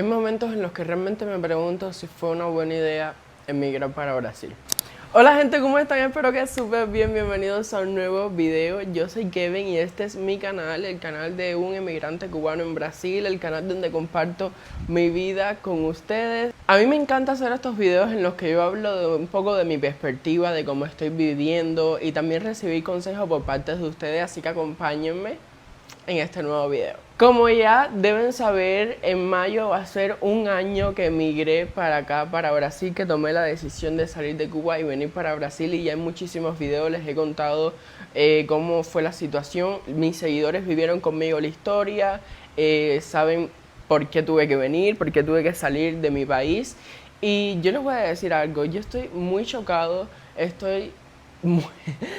Hay momentos en los que realmente me pregunto si fue una buena idea emigrar para Brasil. Hola gente, ¿cómo están? Espero que súper bien, bienvenidos a un nuevo video. Yo soy Kevin y este es mi canal, el canal de un emigrante cubano en Brasil, el canal donde comparto mi vida con ustedes. A mí me encanta hacer estos videos en los que yo hablo de un poco de mi perspectiva, de cómo estoy viviendo y también recibir consejos por parte de ustedes, así que acompáñenme en este nuevo video. Como ya deben saber, en mayo va a ser un año que emigré para acá, para Brasil, que tomé la decisión de salir de Cuba y venir para Brasil, y ya en muchísimos videos les he contado cómo fue la situación. Mis seguidores vivieron conmigo la historia, saben por qué tuve que venir, por qué tuve que salir de mi país. Y yo les voy a decir algo, yo estoy muy chocado, estoy muy,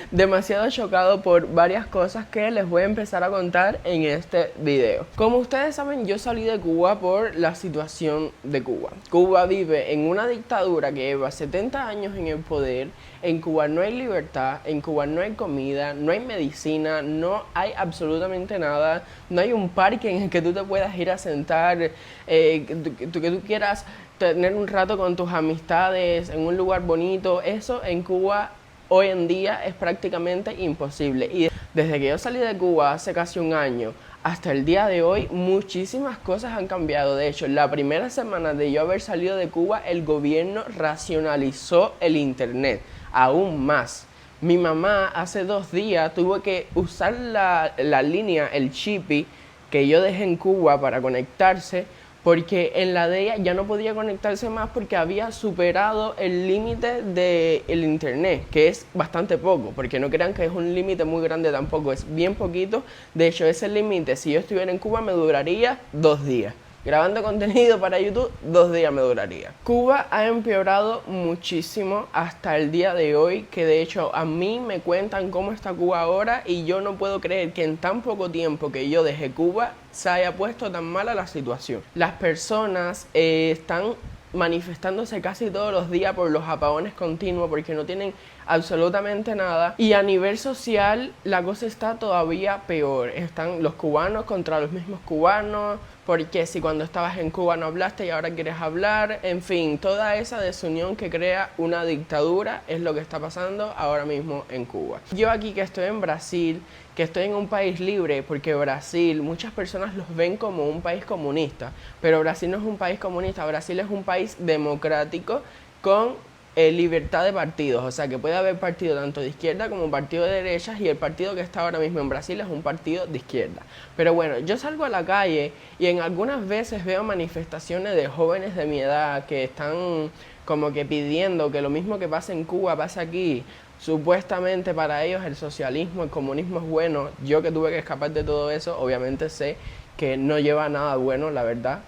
demasiado chocado por varias cosas que les voy a empezar a contar en este video. Como ustedes saben, yo salí de Cuba por la situación de Cuba. Cuba vive en una dictadura que lleva 70 años en el poder. En Cuba no hay libertad, en Cuba no hay comida, no hay medicina, no hay absolutamente nada. No hay un parque en el que tú te puedas ir a sentar, que tú quieras tener un rato con tus amistades en un lugar bonito. Eso en Cuba hoy en día es prácticamente imposible. Y desde que yo salí de Cuba hace casi un año hasta el día de hoy, muchísimas cosas han cambiado. De hecho, la primera semana de yo haber salido de Cuba, el gobierno racionalizó el internet aún más. Mi mamá hace 2 días tuvo que usar la línea, el chipi, que yo dejé en Cuba para conectarse, porque en la de ella ya no podía conectarse más porque había superado el límite del internet, que es bastante poco, porque no crean que es un límite muy grande tampoco, es bien poquito. De hecho, ese límite, si yo estuviera en Cuba, me duraría 2 días. Grabando contenido para YouTube, 2 días me duraría. Cuba ha empeorado muchísimo hasta el día de hoy, que de hecho a mí me cuentan cómo está Cuba ahora y yo no puedo creer que en tan poco tiempo que yo dejé Cuba se haya puesto tan mala la situación. Las personas están manifestándose casi todos los días por los apagones continuos porque no tienen absolutamente nada, y a nivel social la cosa está todavía peor. Están los cubanos contra los mismos cubanos, porque si cuando estabas en Cuba no hablaste y ahora quieres hablar, en fin, toda esa desunión que crea una dictadura es lo que está pasando ahora mismo en Cuba. Yo aquí que estoy en Brasil, que estoy en un país libre, porque Brasil, muchas personas los ven como un país comunista, pero Brasil no es un país comunista, Brasil es un país democrático con libertad de partidos, o sea que puede haber partido tanto de izquierda como partido de derechas, y el partido que está ahora mismo en Brasil es un partido de izquierda. Pero bueno, yo salgo a la calle y en algunas veces veo manifestaciones de jóvenes de mi edad que están como que pidiendo que lo mismo que pasa en Cuba pase aquí. Supuestamente para ellos el socialismo, el comunismo es bueno. Yo que tuve que escapar de todo eso, obviamente sé que no lleva a nada bueno, la verdad.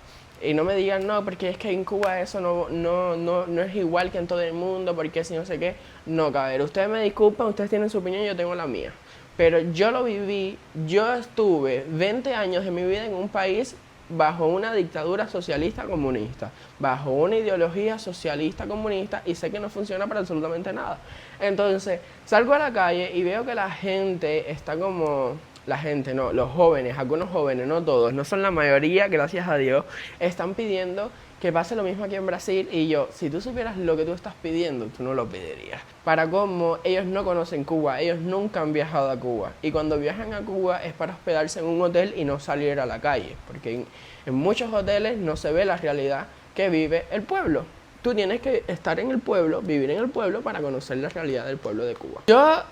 Y no me digan, no, porque es que en Cuba eso no es igual que en todo el mundo, porque si no sé qué. No, cabrón, ustedes me disculpan, ustedes tienen su opinión, yo tengo la mía. Pero yo lo viví, yo estuve 20 años de mi vida en un país bajo una dictadura socialista comunista, bajo una ideología socialista comunista, y sé que no funciona para absolutamente nada. Entonces, salgo a la calle y veo que la gente está como... La gente, no, los jóvenes, algunos jóvenes, no todos, no son la mayoría, gracias a Dios, están pidiendo que pase lo mismo aquí en Brasil. Y yo, si tú supieras lo que tú estás pidiendo, tú no lo pedirías. Para cómo ellos no conocen Cuba, ellos nunca han viajado a Cuba, y cuando viajan a Cuba es para hospedarse en un hotel y no salir a la calle, porque en muchos hoteles no se ve la realidad que vive el pueblo. Tú tienes que estar en el pueblo, vivir en el pueblo para conocer la realidad del pueblo de Cuba. Yo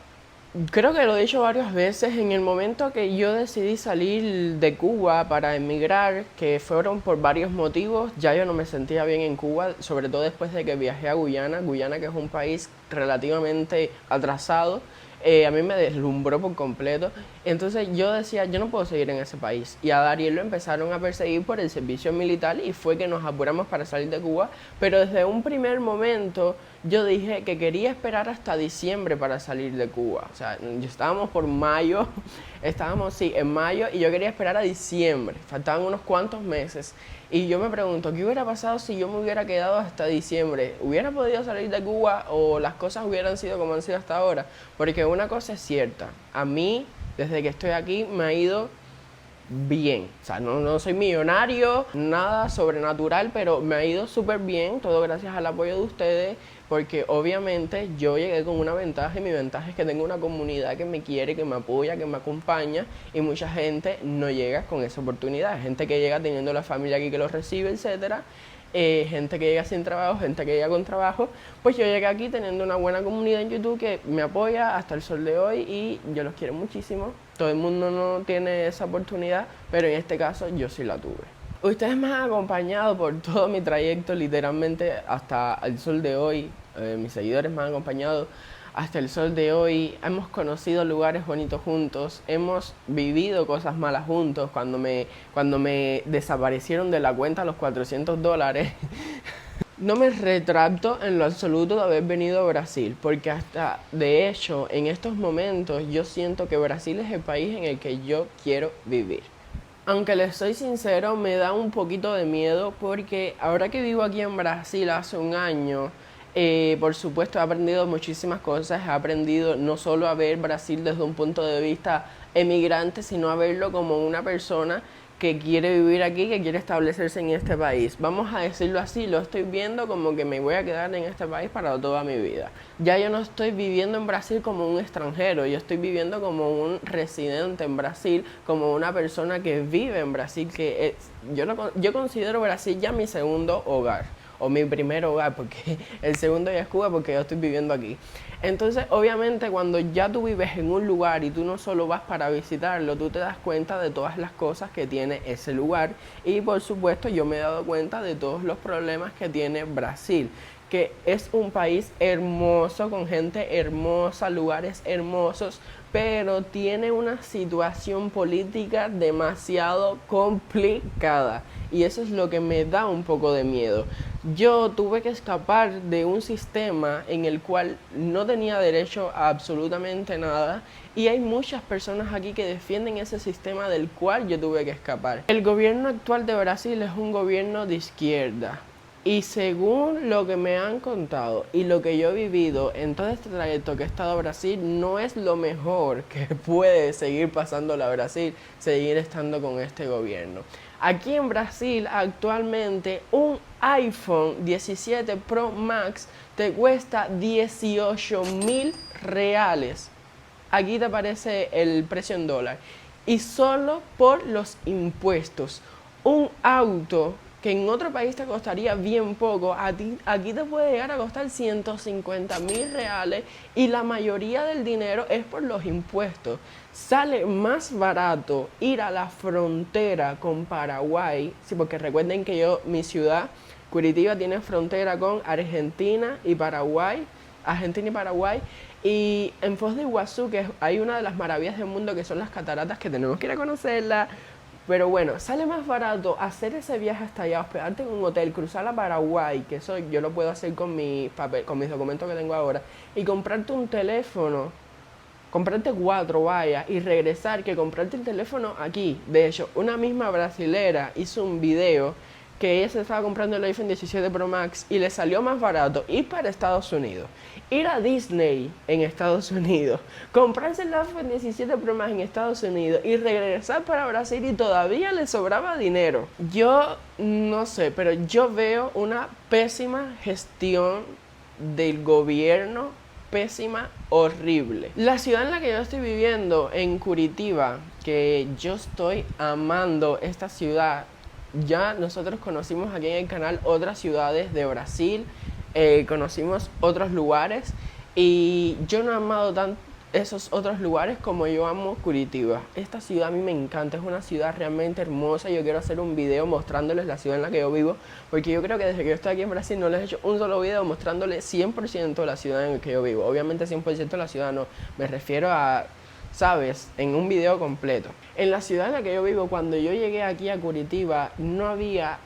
creo que lo he dicho varias veces, en el momento que yo decidí salir de Cuba para emigrar, que fueron por varios motivos, ya yo no me sentía bien en Cuba, sobre todo después de que viajé a Guyana, que es un país relativamente atrasado. A mí me deslumbró por completo. Entonces yo decía, yo no puedo seguir en ese país. Y a Dariel lo empezaron a perseguir por el servicio militar y fue que nos apuramos para salir de Cuba. Pero desde un primer momento yo dije que quería esperar hasta diciembre para salir de Cuba. O sea, estábamos por mayo, estábamos, sí, en mayo, y yo quería esperar a diciembre. Faltaban unos cuantos meses. Y yo me pregunto, ¿qué hubiera pasado si yo me hubiera quedado hasta diciembre? ¿Hubiera podido salir de Cuba o las cosas hubieran sido como han sido hasta ahora? Porque una cosa es cierta, a mí, desde que estoy aquí, me ha ido bien. O sea, no soy millonario, nada sobrenatural, pero me ha ido súper bien, todo gracias al apoyo de ustedes, porque obviamente yo llegué con una ventaja y mi ventaja es que tengo una comunidad que me quiere, que me apoya, que me acompaña, y mucha gente no llega con esa oportunidad. Gente que llega teniendo la familia aquí que los recibe, etcétera. Gente que llega sin trabajo, gente que llega con trabajo. Pues yo llegué aquí teniendo una buena comunidad en YouTube que me apoya hasta el sol de hoy y yo los quiero muchísimo. Todo el mundo no tiene esa oportunidad, pero en este caso yo sí la tuve. Ustedes me han acompañado por todo mi trayecto, literalmente hasta el sol de hoy. Mis seguidores me han acompañado hasta el sol de hoy. Hemos conocido lugares bonitos juntos, hemos vivido cosas malas juntos. Cuando me desaparecieron de la cuenta los $400, no me retracto en lo absoluto de haber venido a Brasil, porque hasta, de hecho, en estos momentos yo siento que Brasil es el país en el que yo quiero vivir. Aunque les soy sincero, me da un poquito de miedo porque ahora que vivo aquí en Brasil hace un año, por supuesto he aprendido muchísimas cosas. He aprendido no solo a ver Brasil desde un punto de vista emigrante, sino a verlo como una persona que quiere vivir aquí, que quiere establecerse en este país. Vamos a decirlo así, lo estoy viendo como que me voy a quedar en este país para toda mi vida. Ya yo no estoy viviendo en Brasil como un extranjero, yo estoy viviendo como un residente en Brasil, como una persona que vive en Brasil, yo considero Brasil ya mi segundo hogar, o mi primer hogar, porque el segundo ya es Cuba, porque yo estoy viviendo aquí. Entonces, obviamente, cuando ya tú vives en un lugar y tú no solo vas para visitarlo, tú te das cuenta de todas las cosas que tiene ese lugar. Y por supuesto, yo me he dado cuenta de todos los problemas que tiene Brasil, que es un país hermoso, con gente hermosa, lugares hermosos, pero tiene una situación política demasiado complicada. Y eso es lo que me da un poco de miedo. Yo tuve que escapar de un sistema en el cual no tenía derecho a absolutamente nada, y hay muchas personas aquí que defienden ese sistema del cual yo tuve que escapar. El gobierno actual de Brasil es un gobierno de izquierda. Y según lo que me han contado y lo que yo he vivido en todo este trayecto que he estado a Brasil, no es lo mejor que puede seguir pasando a Brasil, seguir estando con este gobierno. Aquí en Brasil actualmente un iPhone 17 Pro Max te cuesta 18.000 reales. Aquí te aparece el precio en dólar. Y solo por los impuestos. Un auto que en otro país te costaría bien poco, aquí te puede llegar a costar 150.000 reales, y la mayoría del dinero es por los impuestos. Sale más barato ir a la frontera con Paraguay, sí, porque recuerden que mi ciudad, Curitiba, tiene frontera con Argentina y Paraguay, y en Foz de Iguazú, que hay una de las maravillas del mundo, que son las cataratas, que tenemos que ir a conocerlas. Pero bueno, sale más barato hacer ese viaje hasta allá, hospedarte en un hotel, cruzar a Paraguay, que eso yo lo puedo hacer con mis documentos que tengo ahora, y comprarte un teléfono, comprarte 4, vaya, y regresar, que comprarte el teléfono aquí. De hecho, una misma brasilera hizo un video que ella se estaba comprando el iPhone 17 Pro Max y le salió más barato ir para Estados Unidos, ir a Disney en Estados Unidos, comprarse el iPhone 17 Pro Max en Estados Unidos y regresar para Brasil, y todavía le sobraba dinero. Yo no sé, pero yo veo una pésima gestión del gobierno, pésima, horrible. La ciudad en la que yo estoy viviendo, en Curitiba, que yo estoy amando esta ciudad. Ya nosotros conocimos aquí en el canal otras ciudades de Brasil, conocimos otros lugares, y yo no he amado tanto esos otros lugares como yo amo Curitiba. Esta ciudad a mí me encanta, es una ciudad realmente hermosa. Yo quiero hacer un video mostrándoles la ciudad en la que yo vivo, porque yo creo que desde que yo estoy aquí en Brasil no les he hecho un solo video mostrándoles 100% la ciudad en la que yo vivo. Obviamente 100% la ciudad no, me refiero a, ¿sabes?, en un video completo. En la ciudad en la que yo vivo, cuando yo llegué aquí a Curitiba, no había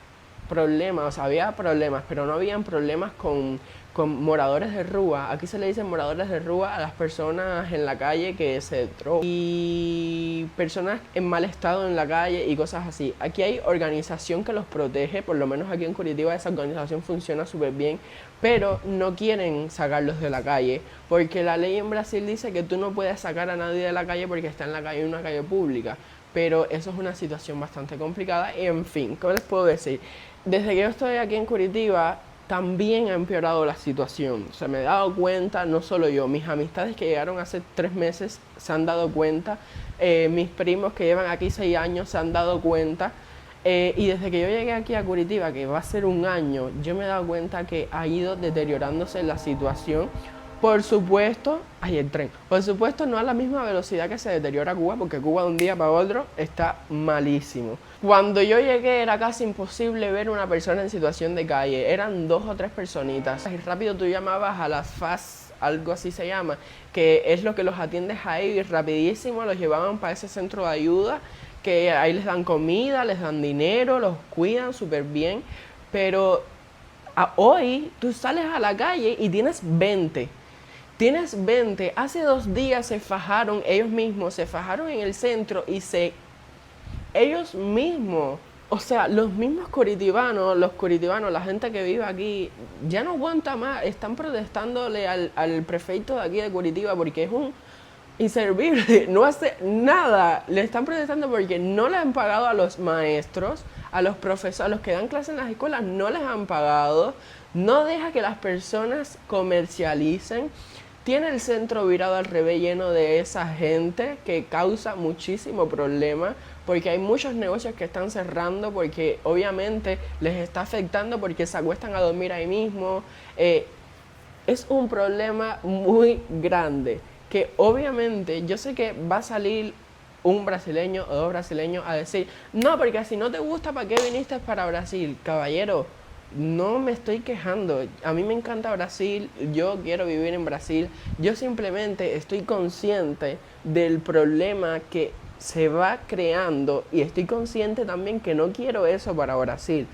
problemas, o sea, había problemas, pero no habían problemas con moradores de rúa. Aquí se le dicen moradores de rúa a las personas en la calle que se drogan, y personas en mal estado en la calle y cosas así. Aquí hay organización que los protege, por lo menos aquí en Curitiba esa organización funciona súper bien, pero no quieren sacarlos de la calle, porque la ley en Brasil dice que tú no puedes sacar a nadie de la calle porque está en la calle, en una calle pública. pero eso es una situación bastante complicada. En fin, ¿qué les puedo decir? Desde que yo estoy aquí en Curitiba, también ha empeorado la situación. O sea, me he dado cuenta, no solo yo, mis amistades que llegaron hace 3 meses se han dado cuenta, mis primos que llevan aquí 6 años se han dado cuenta. Y desde que yo llegué aquí a Curitiba, que va a ser un año, yo me he dado cuenta que ha ido deteriorándose la situación. Por supuesto, el tren. Por supuesto, no a la misma velocidad que se deteriora Cuba, porque Cuba de un día para otro está malísimo. Cuando yo llegué era casi imposible ver una persona en situación de calle. Eran 2 o 3 personitas. Y rápido tú llamabas a las FAS, algo así se llama, que es lo que los atiendes ahí, y rapidísimo los llevaban para ese centro de ayuda, que ahí les dan comida, les dan dinero, los cuidan súper bien. Pero hoy tú sales a la calle y tienes 20. Tienes 20, hace 2 días se fajaron, ellos mismos se fajaron en el centro y ellos mismos, o sea, los mismos curitibanos, la gente que vive aquí, ya no aguanta más, están protestándole al prefecto de aquí de Curitiba porque es un inservible, no hace nada, le están protestando porque no le han pagado a los maestros, a los profesores, a los que dan clases en las escuelas, no les han pagado, no deja que las personas comercialicen. Tiene el centro virado al revés, lleno de esa gente que causa muchísimo problema, porque hay muchos negocios que están cerrando porque obviamente les está afectando porque se acuestan a dormir ahí mismo. Es un problema muy grande que obviamente yo sé que va a salir un brasileño o 2 brasileños a decir, no, porque si no te gusta, ¿para qué viniste para Brasil? Caballero, no me estoy quejando, a mí me encanta Brasil, yo quiero vivir en Brasil, yo simplemente estoy consciente del problema que se va creando y estoy consciente también que no quiero eso para Brasil.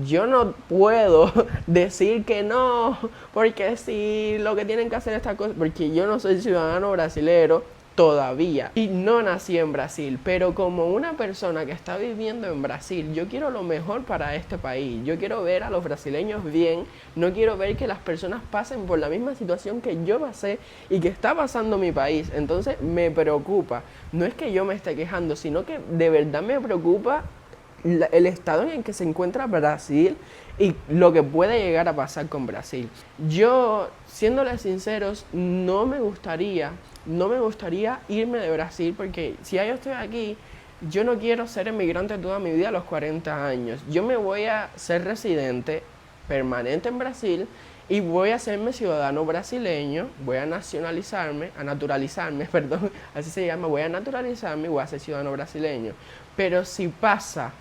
Yo no puedo decir que no, porque si lo que tienen que hacer esta cosa, porque yo no soy ciudadano brasilero todavía y no nací en Brasil, pero como una persona que está viviendo en Brasil, yo quiero lo mejor para este país, yo quiero ver a los brasileños bien, no quiero ver que las personas pasen por la misma situación que yo pasé y que está pasando mi país. Entonces me preocupa, no es que yo me esté quejando, sino que de verdad me preocupa el estado en el que se encuentra Brasil y lo que puede llegar a pasar con Brasil. Yo, siéndoles sinceros, no me gustaría irme de Brasil, porque si ya yo estoy aquí, yo no quiero ser emigrante toda mi vida a los 40 años. Yo me voy a ser residente permanente en Brasil y voy a hacerme ciudadano brasileño, voy a naturalizarme, perdón, así se llama, voy a naturalizarme y voy a ser ciudadano brasileño. Pero si pasa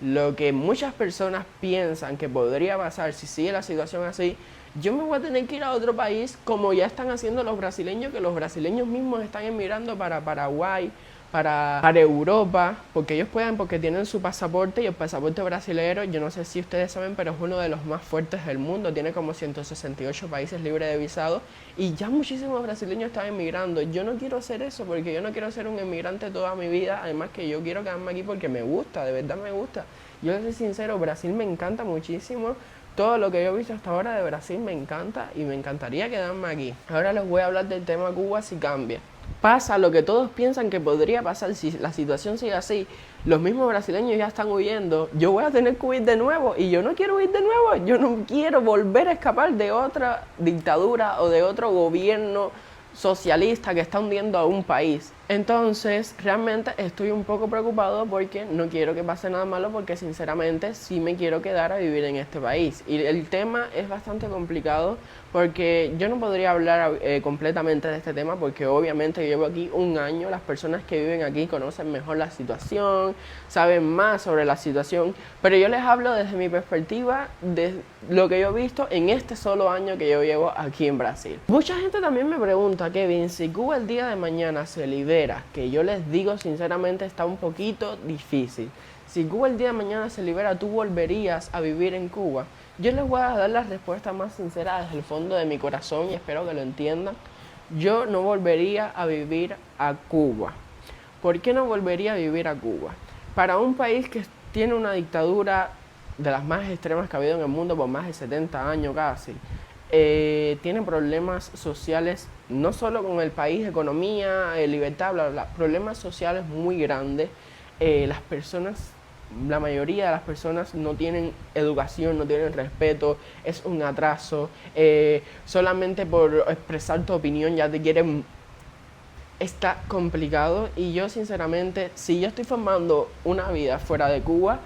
lo que muchas personas piensan que podría pasar si sigue la situación así, yo me voy a tener que ir a otro país como ya están haciendo los brasileños, que los brasileños mismos están emigrando para Paraguay, para Europa, porque ellos pueden, porque tienen su pasaporte, y el pasaporte brasilero, yo no sé si ustedes saben, pero es uno de los más fuertes del mundo, tiene como 168 países libres de visado, y ya muchísimos brasileños están emigrando. Yo no quiero hacer eso, porque yo no quiero ser un emigrante toda mi vida, además que yo quiero quedarme aquí porque me gusta, de verdad me gusta. Yo les soy sincero, Brasil me encanta muchísimo. Todo lo que yo he visto hasta ahora de Brasil me encanta y me encantaría quedarme aquí. Ahora les voy a hablar del tema Cuba si cambia. Pasa lo que todos piensan que podría pasar si la situación sigue así. Los mismos brasileños ya están huyendo. Yo voy a tener que huir de nuevo y yo no quiero huir de nuevo. Yo no quiero volver a escapar de otra dictadura o de otro gobierno socialista que está hundiendo a un país. Entonces, realmente estoy un poco preocupado porque no quiero que pase nada malo, porque sinceramente sí me quiero quedar a vivir en este país. Y el tema es bastante complicado porque yo no podría hablar completamente de este tema porque obviamente llevo aquí un año, las personas que viven aquí conocen mejor la situación, saben más sobre la situación, pero yo les hablo desde mi perspectiva, de lo que yo he visto en este solo año que yo llevo aquí en Brasil. Mucha gente también me pregunta, Kevin, si Cuba el día de mañana se libera, que yo les digo sinceramente está un poquito difícil. Si Cuba el día de mañana se libera, ¿tú volverías a vivir en Cuba? Yo les voy a dar la respuesta más sincera desde el fondo de mi corazón y espero que lo entiendan. Yo no volvería a vivir a Cuba. ¿Por qué no volvería a vivir a Cuba? Para un país que tiene una dictadura de las más extremas que ha habido en el mundo por más de 70 años casi, tiene problemas sociales, no solo con el país, economía, libertad, bla, bla, problemas sociales muy grandes. las personas, la mayoría de las personas no tienen educación, no tienen respeto, es un atraso, solamente por expresar tu opinión ya te quieren. Está complicado y yo sinceramente, si yo estoy formando una vida fuera de Cuba,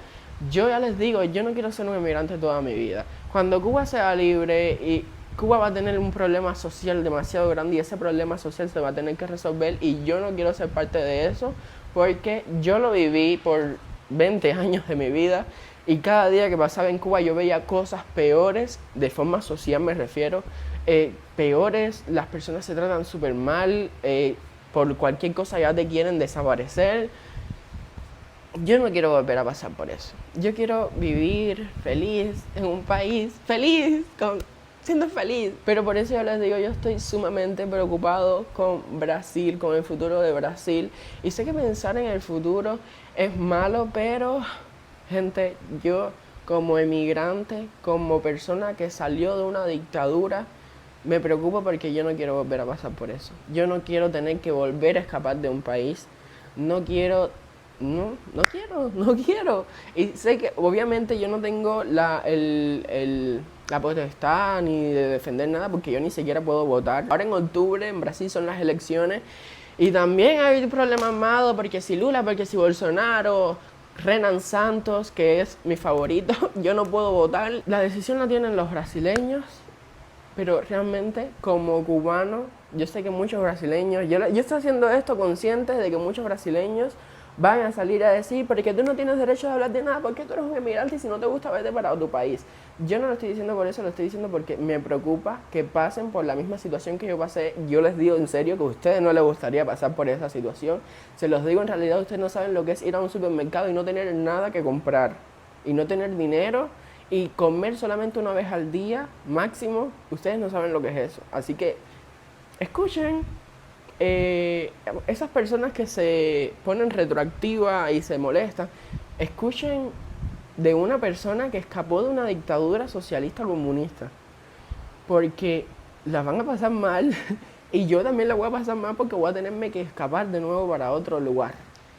yo ya les digo, yo no quiero ser un inmigrante toda mi vida. Cuando Cuba sea libre y Cuba va a tener un problema social demasiado grande y ese problema social se va a tener que resolver y yo no quiero ser parte de eso porque yo lo viví por 20 años de mi vida y cada día que pasaba en Cuba yo veía cosas peores, de forma social me refiero, peores, las personas se tratan súper mal, por cualquier cosa ya te quieren desaparecer. Yo no quiero volver a pasar por eso. Yo quiero vivir feliz en un país feliz, siendo feliz. Pero por eso yo les digo, yo estoy sumamente preocupado con Brasil, con el futuro de Brasil. Y sé que pensar en el futuro es malo, pero, gente, yo como emigrante, como persona que salió de una dictadura, me preocupo porque yo no quiero volver a pasar por eso. Yo no quiero tener que volver a escapar de un país. No quiero, no quiero. Y sé que obviamente yo no tengo la potestad ni de defender nada porque yo ni siquiera puedo votar. Ahora en octubre en Brasil son las elecciones y también hay problemas armados porque si Lula, porque si Bolsonaro, Renan Santos, que es mi favorito, yo no puedo votar. La decisión la tienen los brasileños. Pero realmente, como cubano, yo sé que muchos brasileños, yo estoy haciendo esto consciente de que muchos brasileños van a salir a decir, porque tú no tienes derecho a hablar de nada, porque tú eres un emigrante y si no te gusta, vete para tu país. Yo no lo estoy diciendo por eso, lo estoy diciendo porque me preocupa que pasen por la misma situación que yo pasé. Yo les digo en serio que a ustedes no les gustaría pasar por esa situación. Se los digo, en realidad ustedes no saben lo que es ir a un supermercado y no tener nada que comprar, y no tener dinero, y comer solamente una vez al día, máximo. Ustedes no saben lo que es eso. Así que, escuchen, esas personas que se ponen retroactiva y se molestan, escuchen de una persona que escapó de una dictadura socialista comunista. Porque la van a pasar mal y yo también la voy a pasar mal porque voy a tenerme que escapar de nuevo para otro lugar.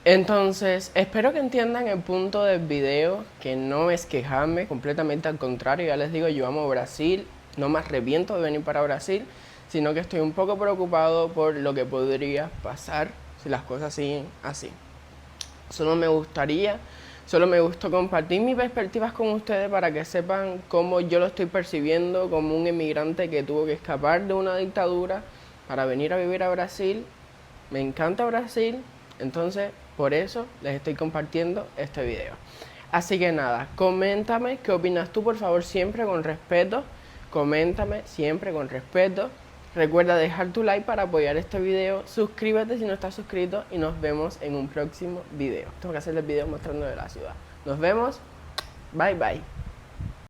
Entonces, espero que entiendan el punto del video, que no es quejarme, completamente al contrario. Ya les digo, yo amo Brasil, no me arrepiento de venir para Brasil, sino que estoy un poco preocupado por lo que podría pasar si las cosas siguen así. Solo me gustó compartir mis perspectivas con ustedes para que sepan cómo yo lo estoy percibiendo como un inmigrante que tuvo que escapar de una dictadura para venir a vivir a Brasil. Me encanta Brasil, entonces por eso les estoy compartiendo este video. Así que nada, coméntame qué opinas tú, por favor, siempre con respeto. Coméntame siempre con respeto. Recuerda dejar tu like para apoyar este video. Suscríbete si no estás suscrito y nos vemos en un próximo video. Tengo que hacer el video mostrando de la ciudad. Nos vemos. Bye bye.